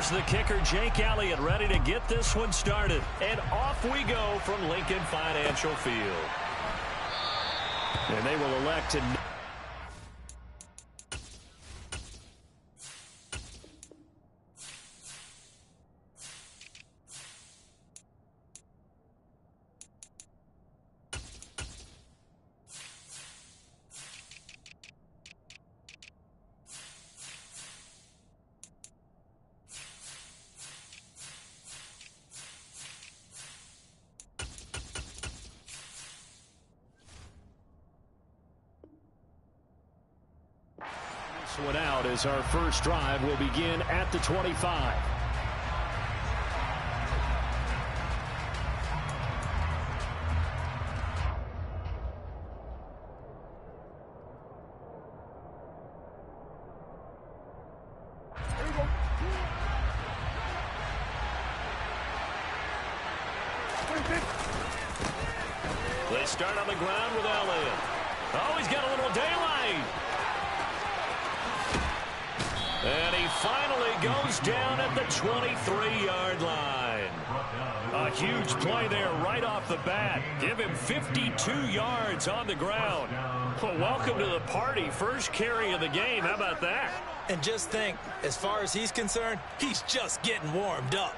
Here's the kicker, Jake Elliott, ready to get this one started. And off we go from Lincoln Financial Field. And they will elect to... one out as our first drive will begin at the 25. They start on the ground with Elliott. Oh, he's got a little daylight. And he finally goes down at the 23-yard line. A huge play there right off the bat. Give him 52 yards on the ground. Well, welcome to the party. First carry of the game. How about that? And just think, as far as he's concerned, he's just getting warmed up.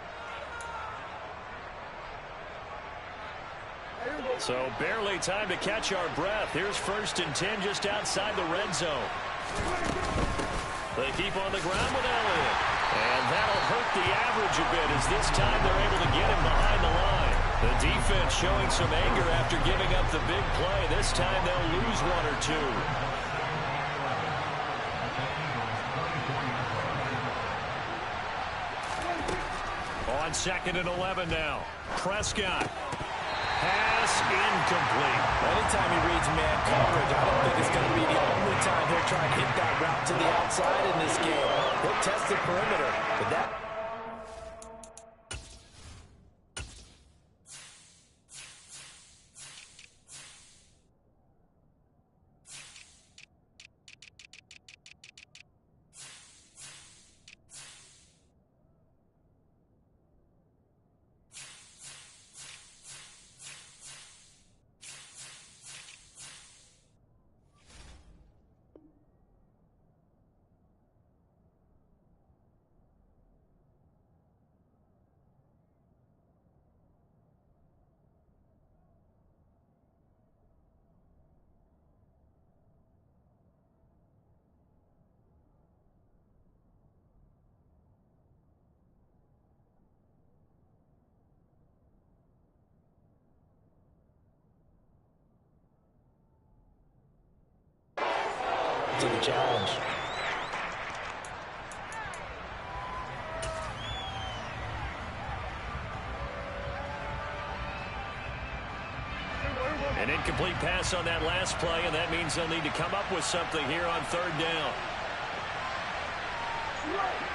So barely time to catch our breath. Here's 1st and 10 just outside the red zone. They keep on the ground with Elliott. And that'll hurt the average a bit as this time they're able to get him behind the line. The defense showing some anger after giving up the big play. This time they'll lose one or two. On 2nd and 11 now. Prescott. Pass incomplete. Anytime he reads man coverage, I don't think it's going to be the only time he'll try and hit that route to the outside in this game. He'll test the perimeter, but that... to the challenge. An incomplete pass on that last play, and that means they'll need to come up with something here on 3rd down.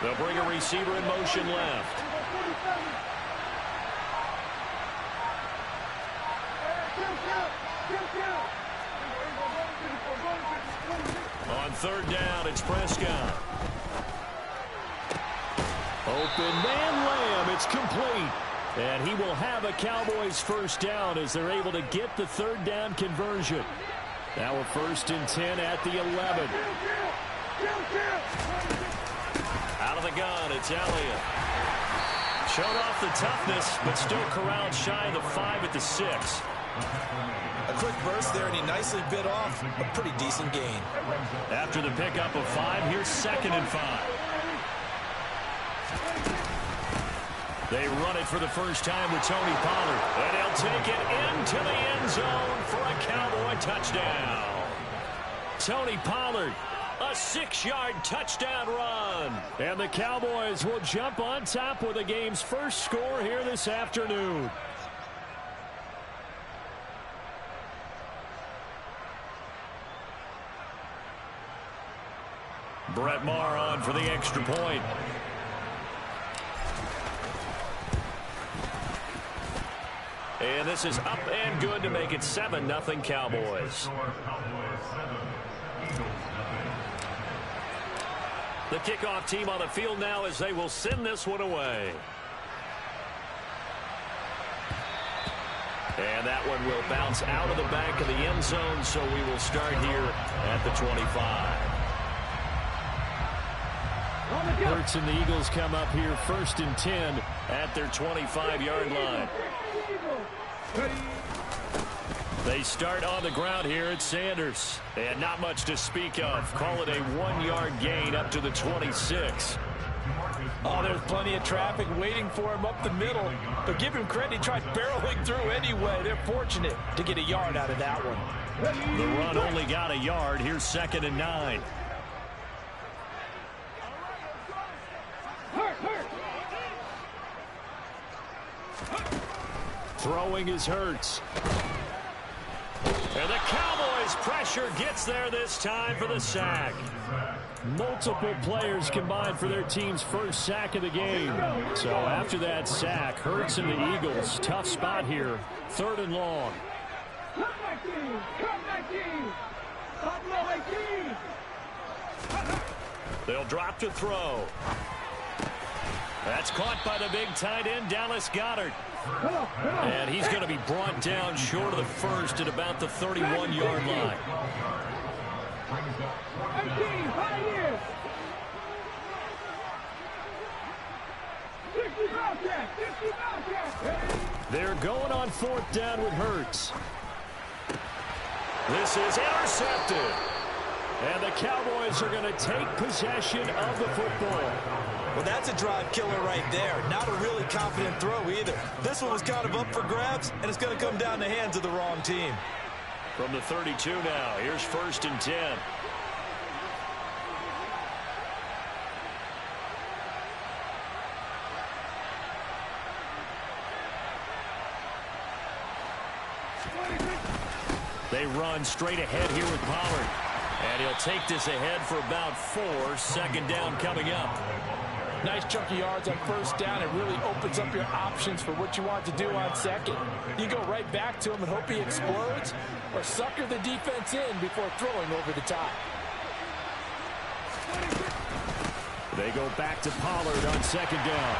They'll bring a receiver in motion left. On 3rd down, it's Prescott. Open man Lamb, it's complete. And he will have a Cowboys first down as they're able to get the 3rd down conversion. Now a 1st and 10 at the 11. Out of the gun, it's Elliott. Showed off the toughness, but still corralled shy of the 5 at the 6. A quick burst there, and he nicely bit off a pretty decent gain. After the pickup of 5, here's 2nd and 5. They run it for the first time with Tony Pollard. And he'll take it into the end zone for a Cowboy touchdown. Tony Pollard, a 6-yard touchdown run. And the Cowboys will jump on top with the game's first score here this afternoon. Brett Maher on for the extra point. And this is up and good to make it 7-0 Cowboys. The kickoff team on the field now as they will send this one away. And that one will bounce out of the back of the end zone, so we will start here at the 25. Hurts and the Eagles come up here 1st and 10 at their 25-yard line. They start on the ground here at Sanders. And not much to speak of. Call it a 1-yard gain up to the 26. Oh, there's plenty of traffic waiting for him up the middle. But give him credit, he tried barreling through anyway. They're fortunate to get a yard out of that one. The run only got a yard. Here's 2nd and 9. Throwing is Hurts. And the Cowboys' pressure gets there this time for the sack. Multiple players combined for their team's first sack of the game. So after that sack, Hurts and the Eagles, tough spot here. 3rd and long. They'll drop to throw. That's caught by the big tight end, Dallas Goedert. And he's going to be brought down short of the first at about the 31-yard line. They're going on 4th down with Hurts. This is intercepted. And the Cowboys are going to take possession of the football. Well, that's a drive killer right there. Not a really confident throw either. This one was kind of up for grabs, and it's going to come down the hands of the wrong team. From the 32 now, here's 1st and 10. They run straight ahead here with Pollard. And he'll take this ahead for about 4. 2nd down coming up. Nice chunk of yards on 1st down. It really opens up your options for what you want to do on 2nd. You go right back to him and hope he explodes, or sucker the defense in before throwing over the top. They go back to Pollard on 2nd down.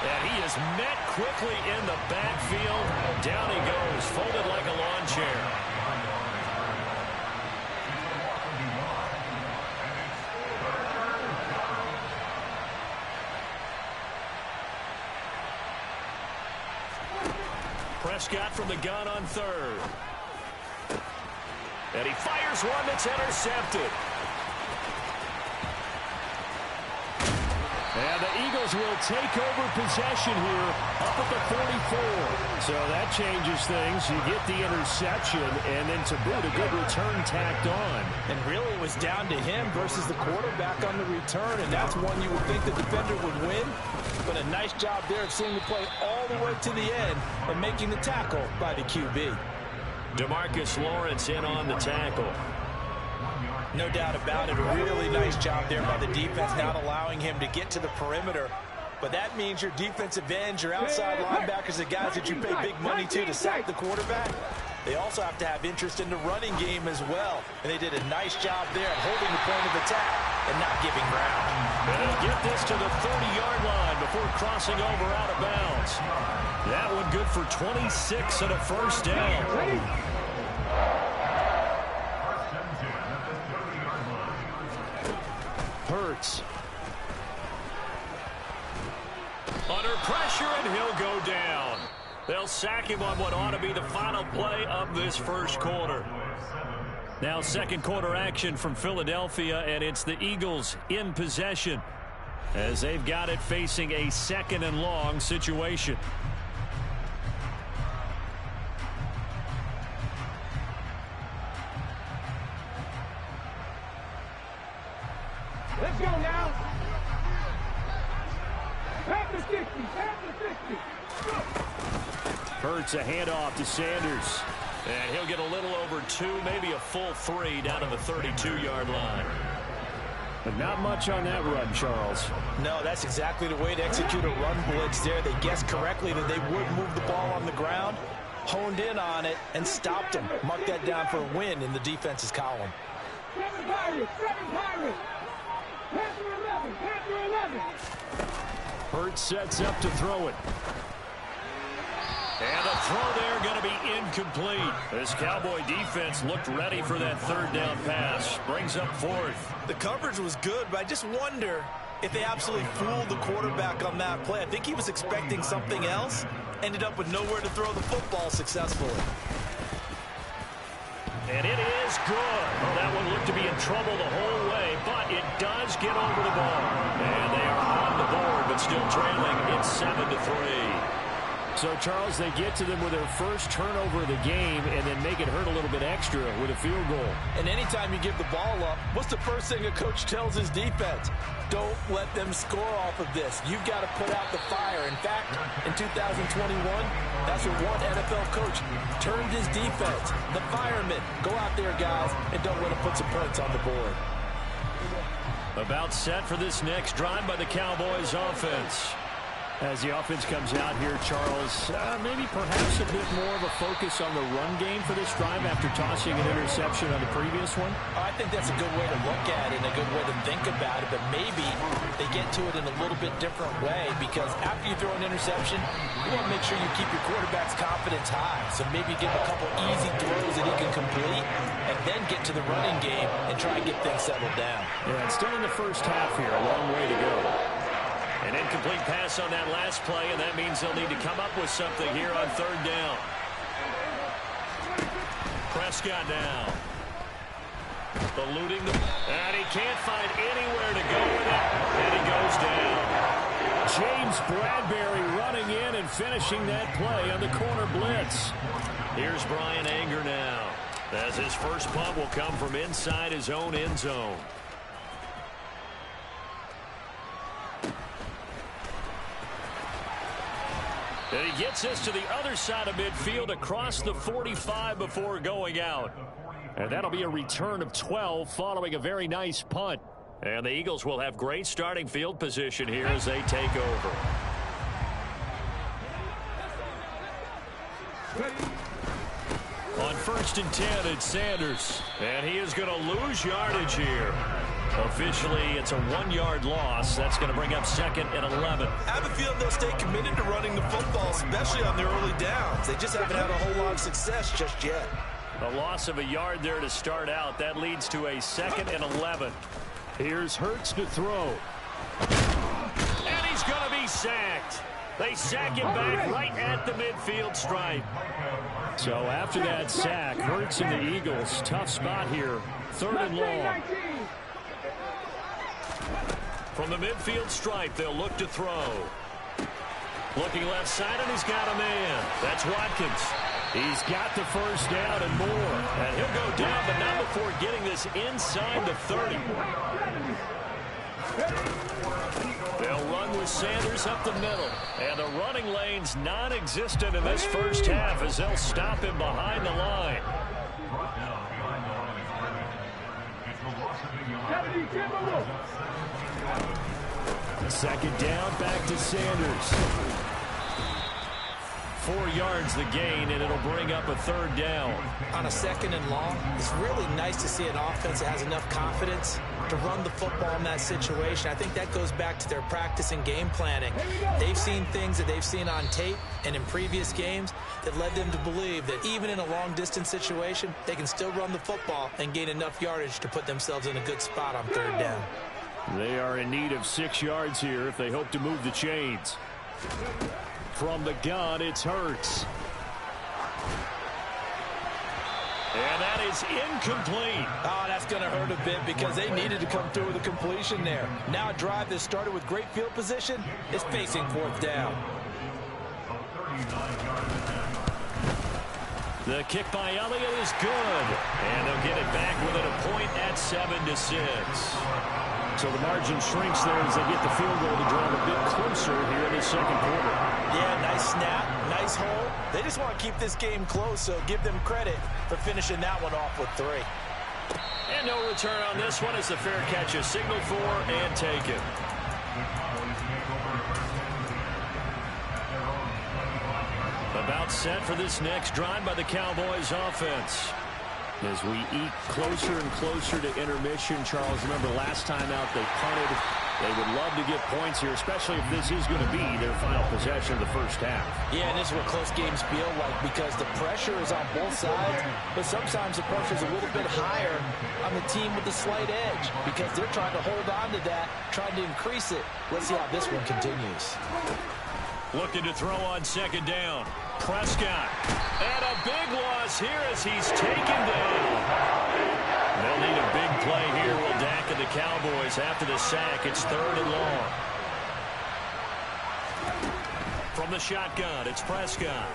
And he is met quickly in the backfield. Down he goes, folded like a lawn chair. Prescott from the gun on 3rd. And he fires one that's intercepted. And the Eagles will take over possession here up at the 44. So that changes things. You get the interception, and then to boot, a good return tacked on. And really it was down to him versus the quarterback on the return, and that's one you would think the defender would win. But a nice job there of seeing the play all the way to the end and making the tackle by the QB. DeMarcus Lawrence in on the tackle. No doubt about it. A really nice job there by the defense, not allowing him to get to the perimeter. But that means your defensive ends, your outside linebackers, the guys that you pay big money to sack the quarterback, they also have to have interest in the running game as well. And they did a nice job there of holding the point of attack and not giving ground. And they'll get this to the 30-yard line before crossing over out of bounds. That one good for 26 and a 1st down. Hurts. Under pressure, and he'll go down. They'll sack him on what ought to be the final play of this 1st quarter. Now 2nd quarter action from Philadelphia, and it's the Eagles in possession as they've got it facing a 2nd and long situation. Let's go now. Back to 60. Back to 60. Hurts a handoff to Sanders. And he'll get a little over 2, maybe a full 3 down to the 32-yard line. But not much on that run, Charles. No, that's exactly the way to execute a run blitz there. They guessed correctly that they would move the ball on the ground, honed in on it, and stopped him. Mark that down for a win in the defense's column. 7 Pirates! 7 Pirates! Panther 11. Hurts sets up to throw it. And the throw there going to be incomplete. This Cowboy defense looked ready for that third down pass. Brings up fourth. The coverage was good, but I just wonder if they absolutely fooled the quarterback on that play. I think he was expecting something else. Ended up with nowhere to throw the football successfully. And it is good. Oh, that one looked to be in trouble the whole way, but it does get over the ball. And they are on the board, but still trailing. It's 7-3. So, Charles, they get to them with their first turnover of the game and then make it hurt a little bit extra with a field goal. And anytime you give the ball up, what's the first thing a coach tells his defense? Don't let them score off of this. You've got to put out the fire. In fact, in 2021, that's what one NFL coach turned his defense. The firemen. Go out there, guys, and don't let them put some points on the board. About set for this next drive by the Cowboys offense. As the offense comes out here, Charles, maybe perhaps a bit more of a focus on the run game for this drive after tossing an interception on the previous one? I think that's a good way to look at it and a good way to think about it, but maybe they get to it in a little bit different way because after you throw an interception, you want to make sure you keep your quarterback's confidence high. So maybe give a couple easy throws that he can complete and then get to the running game and try and get things settled down. Yeah, it's still in the first half here. A long way to go. An incomplete pass on that last play, and that means they'll need to come up with something here on third down. Prescott now. Eluding and he can't find anywhere to go with it, and he goes down. James Bradbury running in and finishing that play on the corner blitz. Here's Brian Anger now, as his first punt will come from inside his own end zone. And he gets us to the other side of midfield across the 45 before going out. And that'll be a return of 12 following a very nice punt. And the Eagles will have great starting field position here as they take over. On 1st and 10, it's Sanders. And he is going to lose yardage here. Officially, it's a 1-yard loss. That's going to bring up 2nd and 11. I have a feeling they'll stay committed to running the football, especially on their early downs. They just haven't had a whole lot of success just yet. A loss of a yard there to start out. That leads to a 2nd and 11. Here's Hurts to throw. And he's going to be sacked. They sack him back right at the midfield stripe. So after that sack, Hurts and the Eagles, tough spot here. 3rd and long. From the midfield stripe, they'll look to throw. Looking left side, and he's got a man. That's Watkins. He's got the first down and more. And he'll go down, but not before getting this inside the 30. They'll run with Sanders up the middle. And the running lane's non-existent in this first half as they'll stop him behind the line. Second down, back to Sanders. 4 yards the gain, and it'll bring up a 3rd down. On a 2nd and long, it's really nice to see an offense that has enough confidence to run the football in that situation. I think that goes back to their practice and game planning. They've seen things that they've seen on tape and in previous games that led them to believe that even in a long-distance situation, they can still run the football and gain enough yardage to put themselves in a good spot on 3rd down. They are in need of 6 yards here if they hope to move the chains. From the gun, it's Hurts. And that is incomplete. Oh, that's going to hurt a bit because they needed to come through with a completion there. Now a drive that started with great field position is facing 4th down. The kick by Elliott is good. And they'll get it back within a point at 7-6. So the margin shrinks there as they get the field goal to draw a bit closer here in the 2nd quarter. Yeah, nice snap, nice hole. They just want to keep this game close, so give them credit for finishing that one off with 3. And no return on this one as the fair catch is signaled for and taken. About set for this next drive by the Cowboys offense. As we eat closer and closer to intermission, Charles, remember last time out they punted. They would love to get points here, especially if this is going to be their final possession of the first half. Yeah, and this is what close games feel like because the pressure is on both sides, but sometimes the pressure is a little bit higher on the team with the slight edge because they're trying to hold on to that, trying to increase it. Let's see how this one continues. Looking to throw on second down. Prescott. And a big loss here as he's taken down. They'll need a big play here, will Dak and the Cowboys after the sack. It's 3rd and long. From the shotgun, it's Prescott.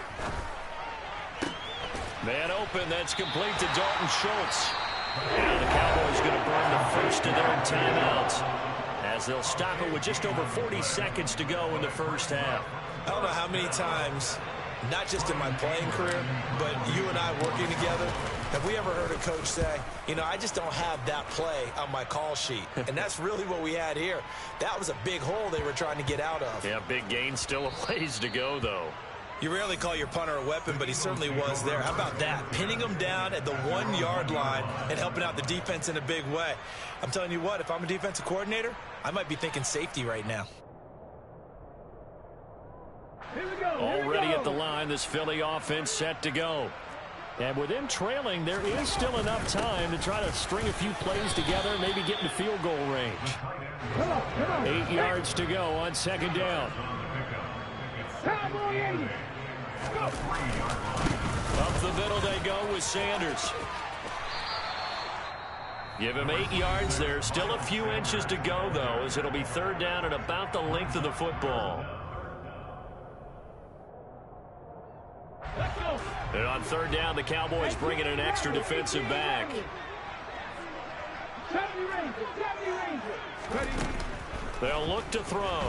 Man open, that's complete to Dalton Schultz. Now the Cowboys going to burn the first of their timeouts as they'll stop it with just over 40 seconds to go in the first half. I don't know how many times, not just in my playing career, but you and I working together, have we ever heard a coach say, you know, I just don't have that play on my call sheet. And that's really what we had here. That was a big hole they were trying to get out of. Yeah, big gain, still a ways to go, though. You rarely call your punter a weapon, but he certainly was there. How about that? Pinning him down at the 1-yard line and helping out the defense in a big way. I'm telling you what, if I'm a defensive coordinator, I might be thinking safety right now. Already at the line, this Philly offense set to go. And with them trailing, there is still enough time to try to string a few plays together, maybe get into field goal range. 8 yards to go on second down. Up the middle they go with Sanders. Give him 8 yards there. Still a few inches to go, though, as it'll be 3rd down and about the length of the football. And on 3rd down, the Cowboys bring in an extra defensive back. They'll look to throw.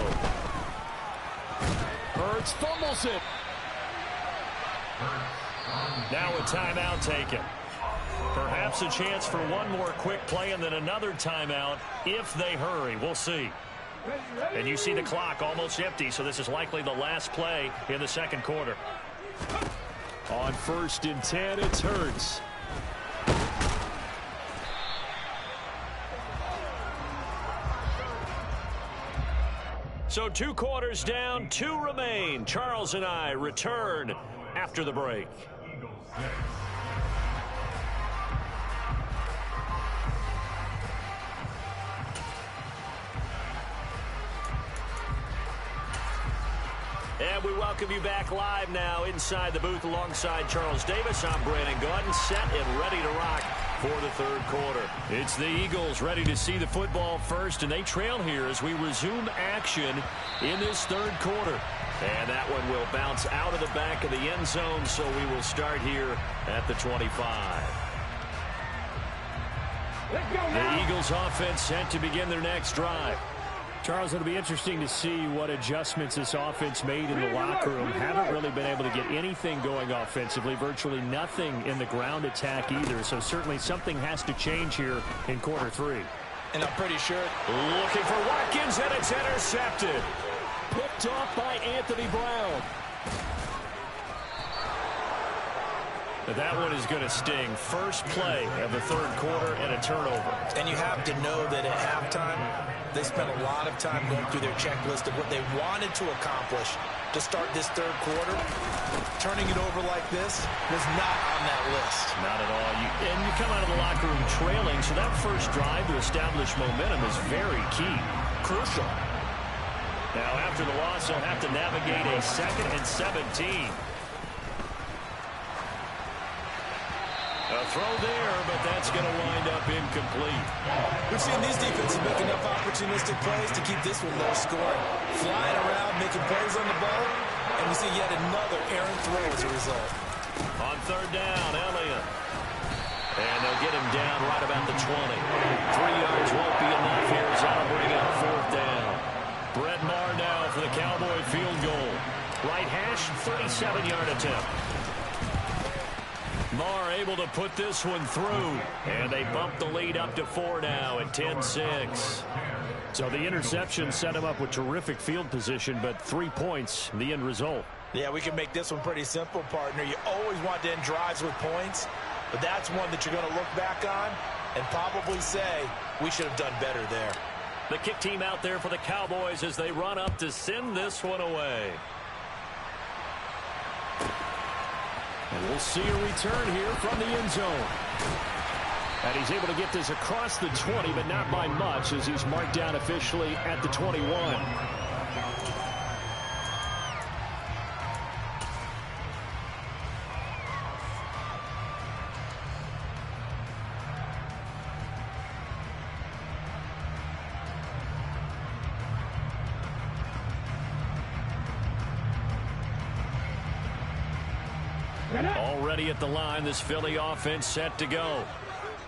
Hurts fumbles it. Now a timeout taken. Perhaps a chance for one more quick play and then another timeout if they hurry. We'll see. And you see the clock almost empty, so this is likely the last play in the second quarter. On 1st and 10, it's Hurts. So 2 quarters down, 2 remain. Charles and I return after the break. And we welcome you back live now inside the booth alongside Charles Davis. I'm Brandon Gaudin, set and ready to rock for the 3rd quarter. It's the Eagles ready to see the football first, and they trail here as we resume action in this 3rd quarter. And that one will bounce out of the back of the end zone, so we will start here at the 25. The Eagles offense set to begin their next drive. Charles, it'll be interesting to see what adjustments this offense made in the locker room. Haven't really been able to get anything going offensively, virtually nothing in the ground attack either. So certainly something has to change here in quarter 3. And I'm pretty sure. Looking for Watkins, and it's intercepted. Picked off by Anthony Brown. That one is going to sting. First play of the 3rd quarter and a turnover. And you have to know that at halftime, they spent a lot of time going through their checklist of what they wanted to accomplish to start this 3rd quarter. Turning it over like this was not on that list. Not at all. And you come out of the locker room trailing, so that first drive to establish momentum is very key. Crucial. Now, after the loss, they'll have to navigate a 2nd and 17. A throw there, but that's going to wind up incomplete. We've seen these defenses make enough opportunistic plays to keep this one low scoring. Flying around, making plays on the ball, and we see yet another errant throw as a result. On 3rd down, Elliott. And they'll get him down right about the 20. 3 yards won't be enough here as that'll bring up 4th down. Brett Maher now for the Cowboy field goal. Right hash, 37-yard attempt. Maher able to put this one through, and they bump the lead up to 4 now at 10-6. So the interception set him up with terrific field position, but 3 points, the end result. Yeah, we can make this one pretty simple, partner. You always want to end drives with points. but that's one that you're going to look back on and probably say, we should have done better there. The kick team out there for the Cowboys as they run up to send this one away. And we'll see a return here from the end zone. And he's able to get this across the 20, but not by much as he's marked down officially at the 21. Already at the line, this Philly offense set to go.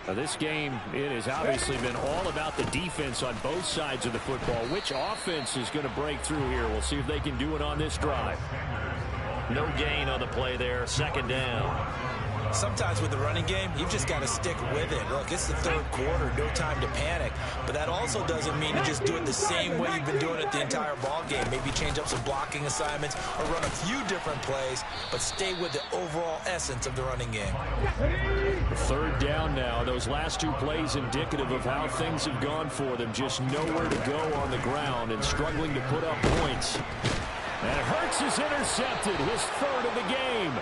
Now this game, it has obviously been all about the defense on both sides of the football. Which offense is going to break through here? We'll see if they can do it on this drive. No gain on the play there, second down. Sometimes with the running game, you've just got to stick with it. Look, it's the third quarter, no time to panic. But that also doesn't mean you just do it the same way you've been doing it the entire ball game. Maybe change up some blocking assignments or run a few different plays, but stay with the overall essence of the running game. Third down now. Those last two plays indicative of how things have gone for them. Just nowhere to go on the ground and struggling to put up points. And Hurts is intercepted, his third of the game.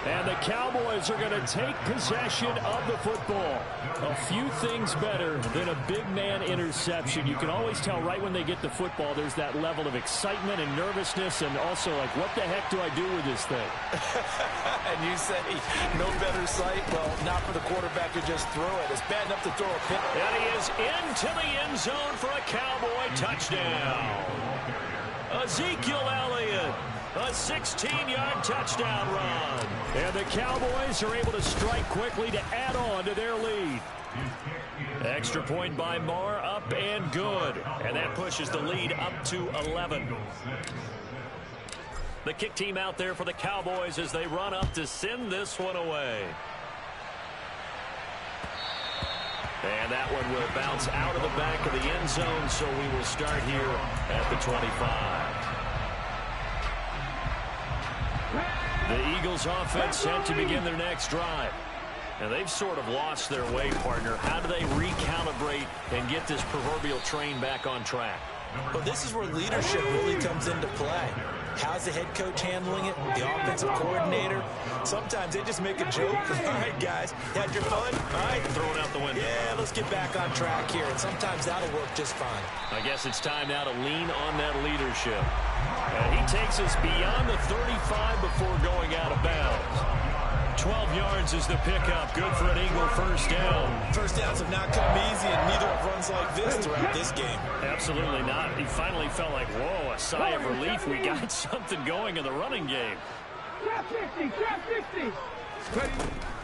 And the Cowboys are going to take possession of the football. A few things better than a big man interception. You can always tell right when they get the football, there's that level of excitement and nervousness and also like, what the heck do I do with this thing? And you say, no better sight? Well, not for the quarterback to just throw it. It's bad enough to throw a pick. And he is into the end zone for a Cowboy touchdown. Ezekiel Elliott. A 16-yard touchdown run. And the Cowboys are able to strike quickly to add on to their lead. Extra point by Marr, up and good. And that pushes the lead up to 11. The kick team out there for the Cowboys as they run up to send this one away. And that one will bounce out of the back of the end zone, so we will start here at the 25. The Eagles offense set to begin their next drive. And they've sort of lost their way, partner. How do they recalibrate and get this proverbial train back on track? Well, this is where leadership really comes into play. How's the head coach handling it? The offensive coordinator? Sometimes they just make a joke. All right, guys, had your fun? All right. Throw it out the window. Yeah, let's get back on track here. And sometimes that'll work just fine. I guess it's time now to lean on that leadership. And he takes us beyond the 35 before going out of bounds. 12 yards is the pickup. Good for an Eagle first down. First downs have not come easy, and neither have runs like this throughout this game. Absolutely not. He finally felt like, whoa, a sigh of relief. We got something going in the running game. Trap 50, trap 50.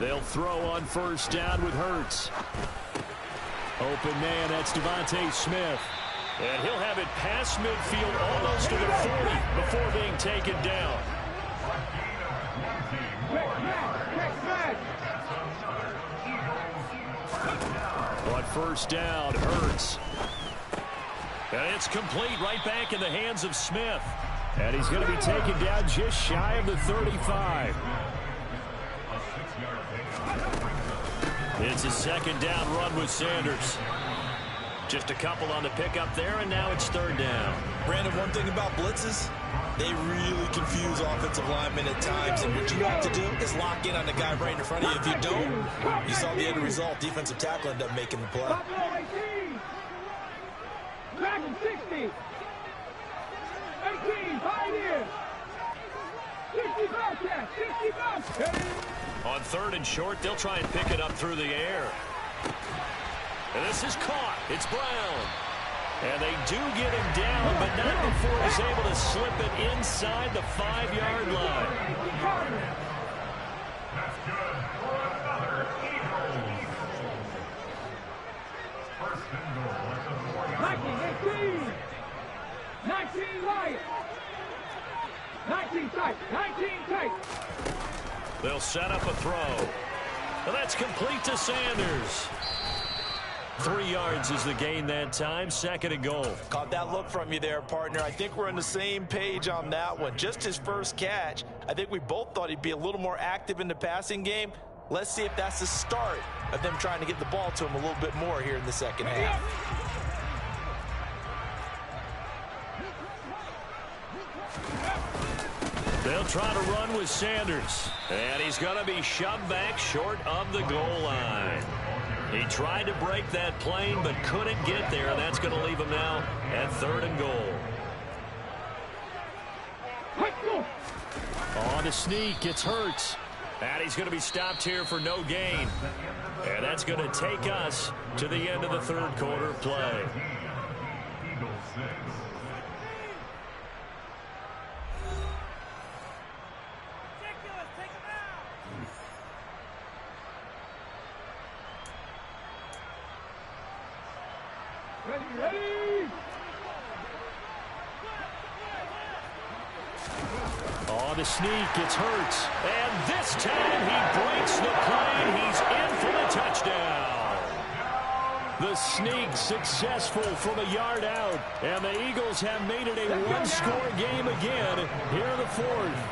They'll throw on first down with Hurts. Open man, that's Devontae Smith. And he'll have it past midfield almost to the 40 before being taken down. On first down, Hurts. And it's complete right back in the hands of Smith. And he's going to be taken down just shy of the 35. It's a second down run with Sanders. Just a couple on the pickup there, and now it's third down. Brandon, one thing about blitzes, they really confuse offensive linemen at times, and what you have to do is lock in on the guy right in front of you. If you don't, you saw the end result. Defensive tackle ended up making the play. Back in 60. 18, 5 years. 60 Bobcats, 60 Bobcats. On third and short, they'll try and pick it up through the air. And this is caught. It's Brown. And they do get him down, but not before he's able to slip it inside the 5-yard line. That's good for another Eagle. First and goal at the 19, 40. 18. 19 right. 19 tight. 19 tight. They'll set up a throw. And that's complete to Sanders. 3 yards is the gain that time. Second and goal. Caught that look from you there, partner. I think we're on the same page on that one. Just his first catch. I think we both thought he'd be a little more active in the passing game. Let's see if that's the start of them trying to get the ball to him a little bit more here in the second half. They'll try to run with Sanders. And he's going to be shoved back short of the goal line. He tried to break that plane but couldn't get there. That's going to leave him now at 3rd and goal. On the sneak, it's Hurts. And he's going to be stopped here for no gain. And that's going to take us to the end of the 3rd quarter play. Ready. On the sneak, it's Hurts. And this time he breaks the plane. He's in for the touchdown. The sneak successful from a yard out. And the Eagles have made it a one-score game again here in the 4th.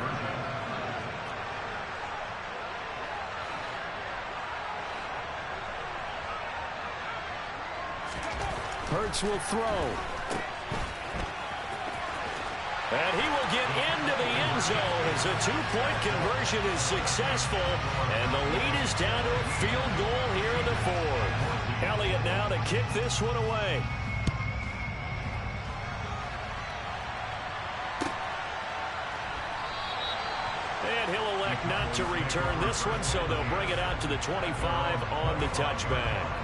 Hurts will throw. And he will get into the end zone as a 2-point conversion is successful. And the lead is down to a field goal here in the 4th. Elliott now to kick this one away. And he'll elect not to return this one, so they'll bring it out to the 25 on the touchback.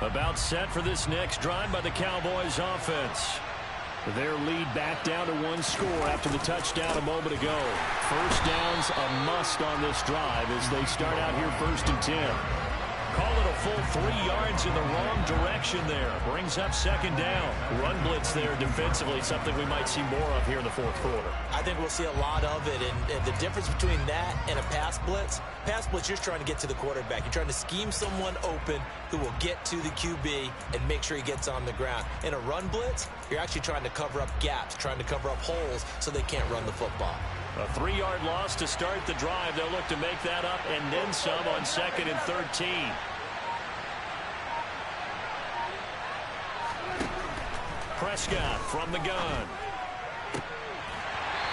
About set for this next drive by the Cowboys offense. Their lead back down to 1 score after the touchdown a moment ago. First down's a must on this drive as they start out here 1st and 10. Call it a full 3 yards in the wrong direction there. Brings up 2nd down. Run blitz there defensively, something we might see more of here in the 4th quarter. I think we'll see a lot of it, and the difference between that and a pass blitz, you're trying to get to the quarterback. You're trying to scheme someone open who will get to the QB and make sure he gets on the ground. In a run blitz, you're actually trying to cover up gaps, trying to cover up holes so they can't run the football. A 3-yard loss to start the drive. They'll look to make that up and then some on 2nd and 13. Prescott from the gun.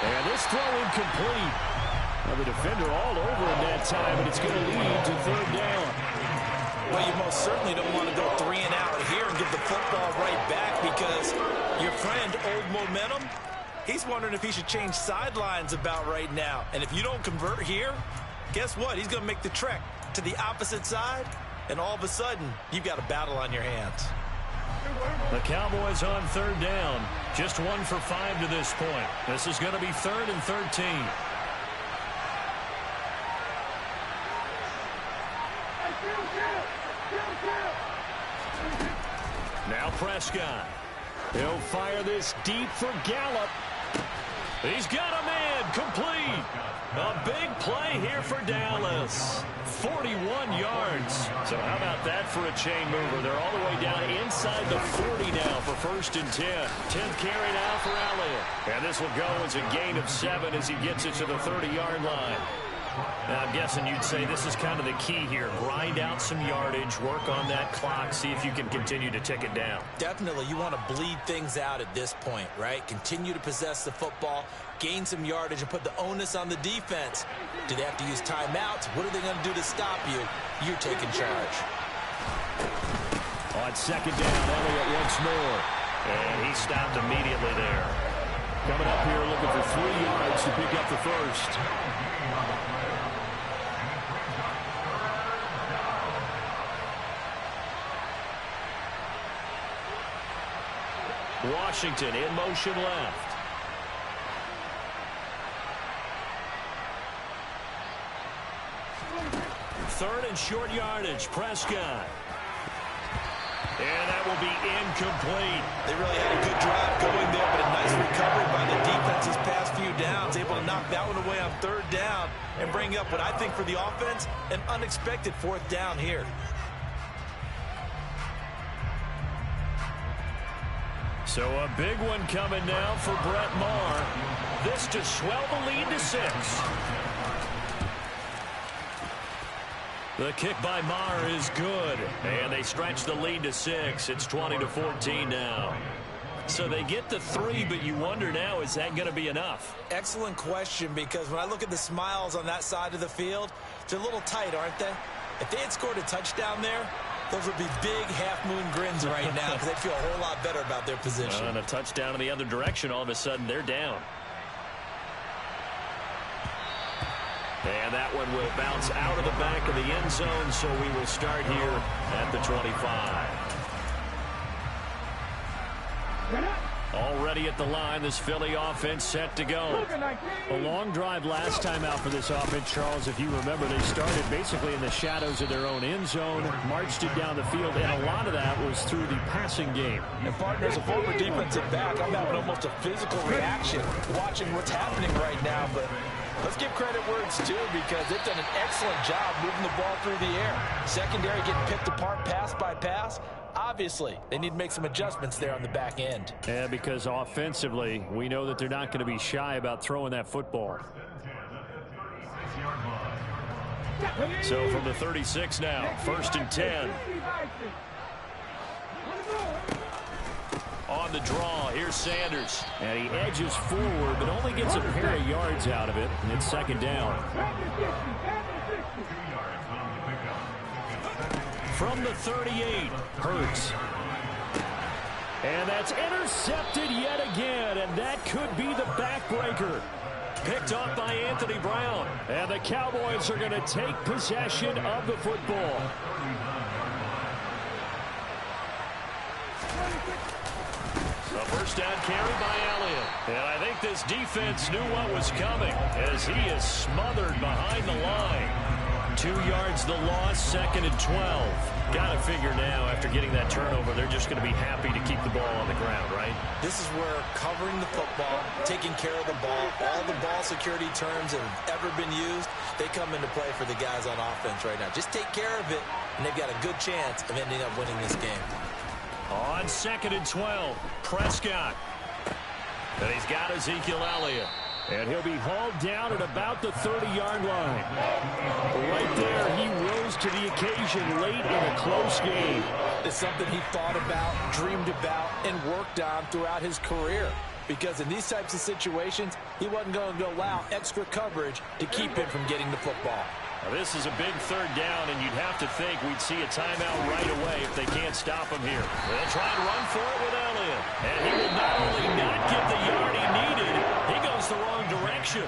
And this throw incomplete. Well, the defender all over him that time, and it's going to lead to 3rd down. Well, you most certainly don't want to go 3 and out here and give the football right back because your friend, Old Momentum, he's wondering if he should change sidelines about right now. And if you don't convert here, guess what? He's going to make the trek to the opposite side, and all of a sudden, you've got a battle on your hands. The Cowboys on 3rd down. Just 1 for 5 to this point. This is going to be 3rd and 13. Now Prescott. He'll fire this deep for Gallup. He's got a man complete. A big play here for Dallas. 41 yards. So how about that for a chain mover? They're all the way down inside the 40 now for 1st and 10. 10th carry now for Elliott. And this will go as a gain of 7 as he gets it to the 30-yard line. Now, I'm guessing you'd say this is kind of the key here. Grind out some yardage, work on that clock, see if you can continue to tick it down. Definitely, you want to bleed things out at this point, right? Continue to possess the football, gain some yardage, and put the onus on the defense. Do they have to use timeouts? What are they going to do to stop you? You're taking charge. On 2nd down, Elliott once more. And he stopped immediately there. Coming up here looking for 3 yards to pick up the first. Washington in motion left. Third and short yardage, Prescott. And that will be incomplete. They really had a good drive going there, but a nice recovery by the defense's past few downs. Able to knock that one away on 3rd down and bring up what I think for the offense, an unexpected 4th down here. So a big one coming now for Brett Maher. This to swell the lead to 6. The kick by Maher is good, and they stretch the lead to 6. It's 20-14 now. So they get to 3, but you wonder now, is that going to be enough? Excellent question, because when I look at the smiles on that side of the field, they're a little tight, aren't they? If they had scored a touchdown there, those would be big half-moon grins right now because they'd feel a whole lot better about their position. And a touchdown in the other direction, all of a sudden they're down. And that one will bounce out of the back of the end zone, so we will start here at the 25. Already at the line, this Philly offense set to go. A long drive last time out for this offense, Charles. If you remember, they started basically in the shadows of their own end zone, marched it down the field, and a lot of that was through the passing game. And partners, a former defensive back, I'm having almost a physical reaction watching what's happening right now, but let's give credit where it's due because they've done an excellent job moving the ball through the air. Secondary getting picked apart pass by pass. Obviously, they need to make some adjustments there on the back end. Yeah, because offensively, we know that they're not going to be shy about throwing that football. So from the 36 now, 1st and 10. On the draw, here's Sanders. And he edges forward, but only gets a pair of yards out of it. And it's 2nd down. From the 38, Hurts. And that's intercepted yet again, and that could be the backbreaker. Picked off by Anthony Brown. And the Cowboys are going to take possession of the football. A first down carry by Elliott. And I think this defense knew what was coming as he is smothered behind the line. 2 yards the loss, 2nd and 12. Got to figure now, after getting that turnover, they're just going to be happy to keep the ball on the ground, right? This is where covering the football, taking care of the ball, all the ball security terms that have ever been used, they come into play for the guys on offense right now. Just take care of it, and they've got a good chance of ending up winning this game. On 2nd and 12, Prescott. And he's got Ezekiel Elliott. And he'll be hauled down at about the 30-yard line. Right there, he rose to the occasion late in a close game. It's something he thought about, dreamed about, and worked on throughout his career. Because in these types of situations, he wasn't going to allow extra coverage to keep him from getting the football. Now this is a big 3rd down, and you'd have to think we'd see a timeout right away if they can't stop him here. They'll try and run for it with Elliott. And he will not only not get the yard he needed, he goes the wrong direction.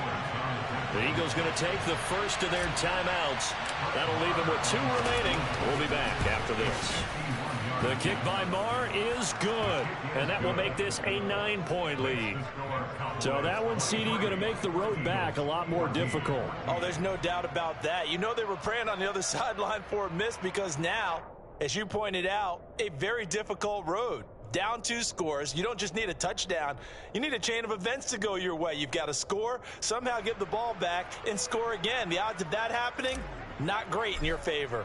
The Eagles going to take the first of their timeouts. That'll leave them with 2 remaining. We'll be back after this. The kick by Maher is good, and that will make this a 9-point lead. So that one, CD, going to make the road back a lot more difficult. Oh, there's no doubt about that. You know they were praying on the other sideline for a miss because now, as you pointed out, a very difficult road. Down 2 scores. You don't just need a touchdown. You need a chain of events to go your way. You've got to score, somehow get the ball back, and score again. The odds of that happening, not great in your favor.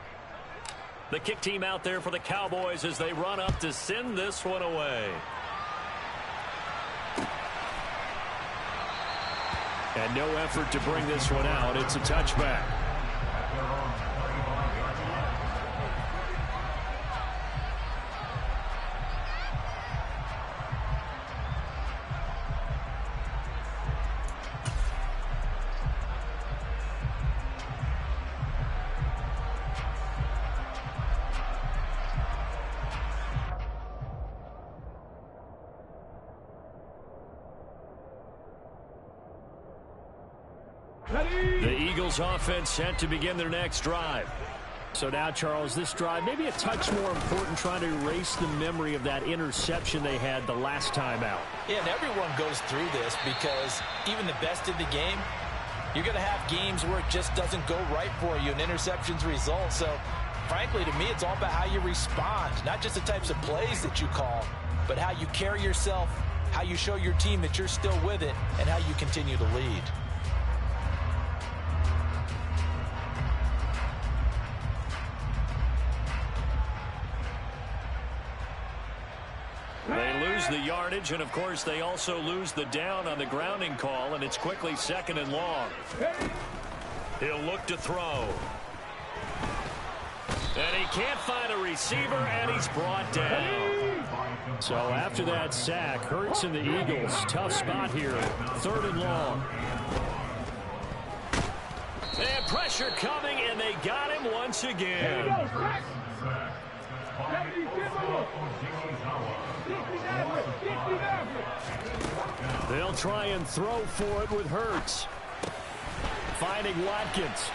The kick team out there for the Cowboys as they run up to send this one away. And no effort to bring this one out. It's a touchback. The Eagles offense set to begin their next drive. So now, Charles, this drive maybe a touch more important, trying to erase the memory of that interception they had the last time out. Yeah, and everyone goes through this because even the best in the game, you're going to have games where it just doesn't go right for you and interceptions result. So, frankly, to me, it's all about how you respond, not just the types of plays that you call, but how you carry yourself, how you show your team that you're still with it, and how you continue to lead. They lose lose the yardage, and, of course, they also lose the down on the grounding call, and it's quickly 2nd and long. He'll look to throw. And he can't find a receiver, and he's brought down. So after that sack, Hurts and the Eagles, tough spot here, 3rd and long. And pressure coming, and they got him once again. They'll try and throw for it with Hurts. Finding Watkins.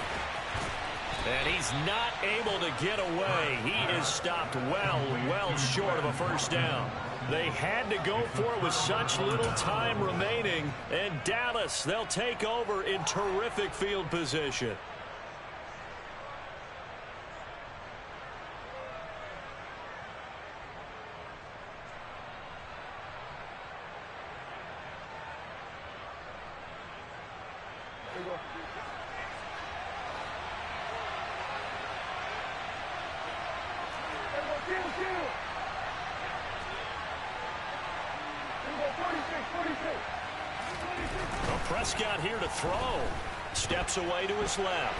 And he's not able to get away. He is stopped well short of a first down. They had to go for it with such little time remaining. And Dallas, they'll take over in terrific field position. Prescott here to throw. Steps away to his left.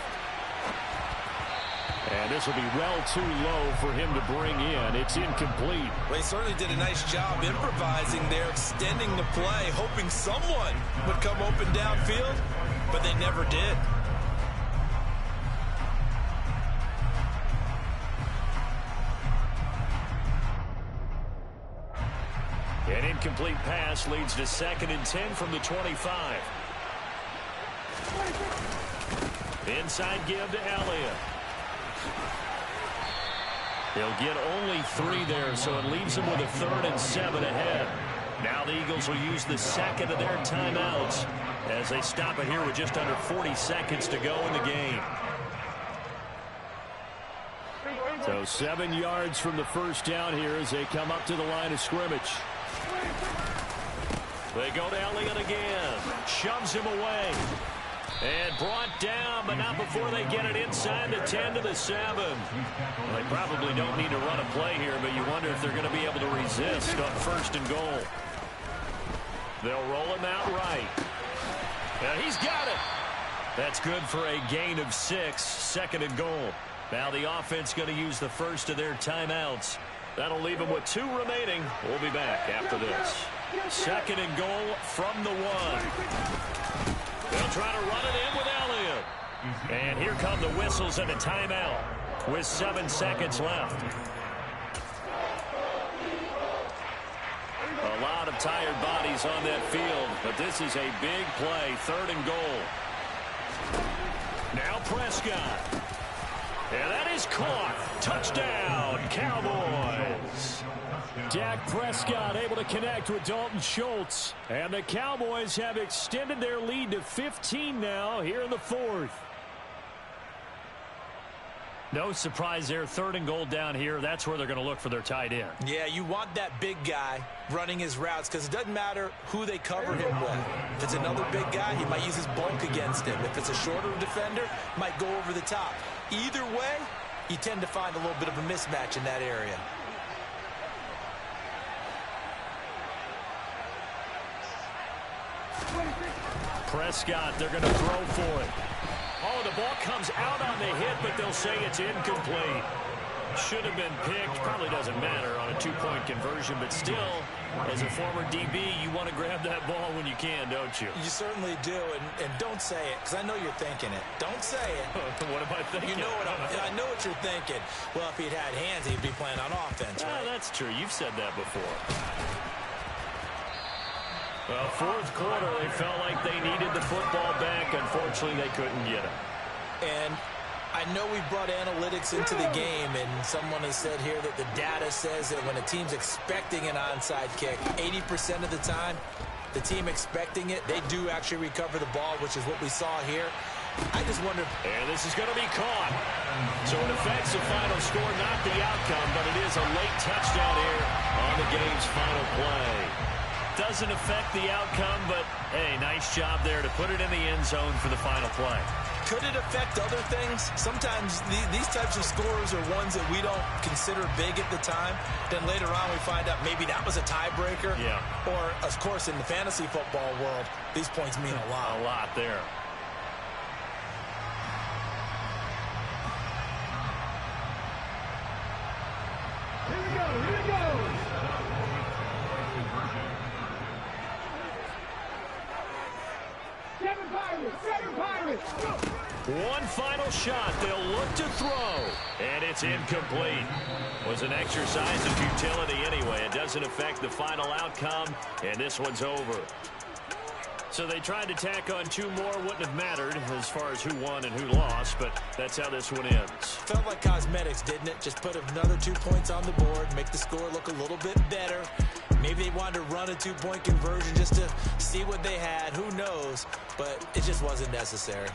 And this will be well too low for him to bring in. It's incomplete. Well, he certainly did a nice job improvising there, extending the play, hoping someone would come open downfield, but they never did. An incomplete pass leads to 2nd and 10 from the 25. Inside give to Elliott. He'll get only 3 there, so it leaves him with a 3rd and 7 ahead. Now the Eagles will use the 2nd of their timeouts as they stop it here with just under 40 seconds to go in the game. So 7 yards from the first down here as they come up to the line of scrimmage. They go to Elliott again. Shoves him away. And brought down, but not before they get it inside the 10 to the 7. Well, they probably don't need to run a play here, but you wonder if they're going to be able to resist on 1st and goal. They'll roll him out right. And he's got it. That's good for a gain of 6, 2nd and goal. Now the offense going to use the first of their timeouts. That'll leave them with 2 remaining. We'll be back after this. 2nd and goal from the 1. They'll try to run it in with Elliott. And here come the whistles and a timeout with 7 seconds left. A lot of tired bodies on that field, but this is a big play, 3rd and goal. Now Prescott. And that is caught. Touchdown, Cowboys. Dak Prescott able to connect with Dalton Schultz. And the Cowboys have extended their lead to 15 now here in the 4th. No surprise there, 3rd and goal down here. That's where they're going to look for their tight end. Yeah, you want that big guy running his routes because it doesn't matter who they cover him with. If it's another big guy, he might use his bulk against him. If it's a shorter defender, might go over the top. Either way, you tend to find a little bit of a mismatch in that area. Prescott, they're going to throw for it. Oh, the ball comes out on the hit, but they'll say it's incomplete. Should have been picked. Probably doesn't matter on a 2-point conversion, but still, as a former DB, you want to grab that ball when you can, don't you? You certainly do, and don't say it, because I know you're thinking it. Don't say it. What am I thinking? You know what I know what you're thinking. Well, if he'd had hands, he'd be playing on offense, right? That's true. You've said that before. Well, 4th quarter, they felt like they needed the football back. Unfortunately, they couldn't get it. And I know we brought analytics into the game, and someone has said here that the data says that when a team's expecting an onside kick, 80% of the time, the team expecting it, they do actually recover the ball, which is what we saw here. I just wonder. And this is going to be caught. So it affects the final score, not the outcome, but it is a late touchdown here on the game's final play. doesn't affect the outcome, but, hey, nice job there to put it in the end zone for the final play. Could it affect other things? Sometimes these types of scores are ones that we don't consider big at the time. Then later on we find out maybe that was a tiebreaker. Yeah. Or, of course, in the fantasy football world, these points mean a lot. A lot there. Here we go, here we go. Seven Pirates. One final shot. They'll look to throw. And it's incomplete. Was an exercise of futility anyway. It doesn't affect the final outcome. And this one's over. So they tried to tack on two more. Wouldn't have mattered as far as who won and who lost. But that's how this one ends. Felt like cosmetics, didn't it? Just put another 2 points on the board. Make the score look a little bit better. Maybe they wanted to run a 2-point conversion just to see what they had. Who knows? But it just wasn't necessary.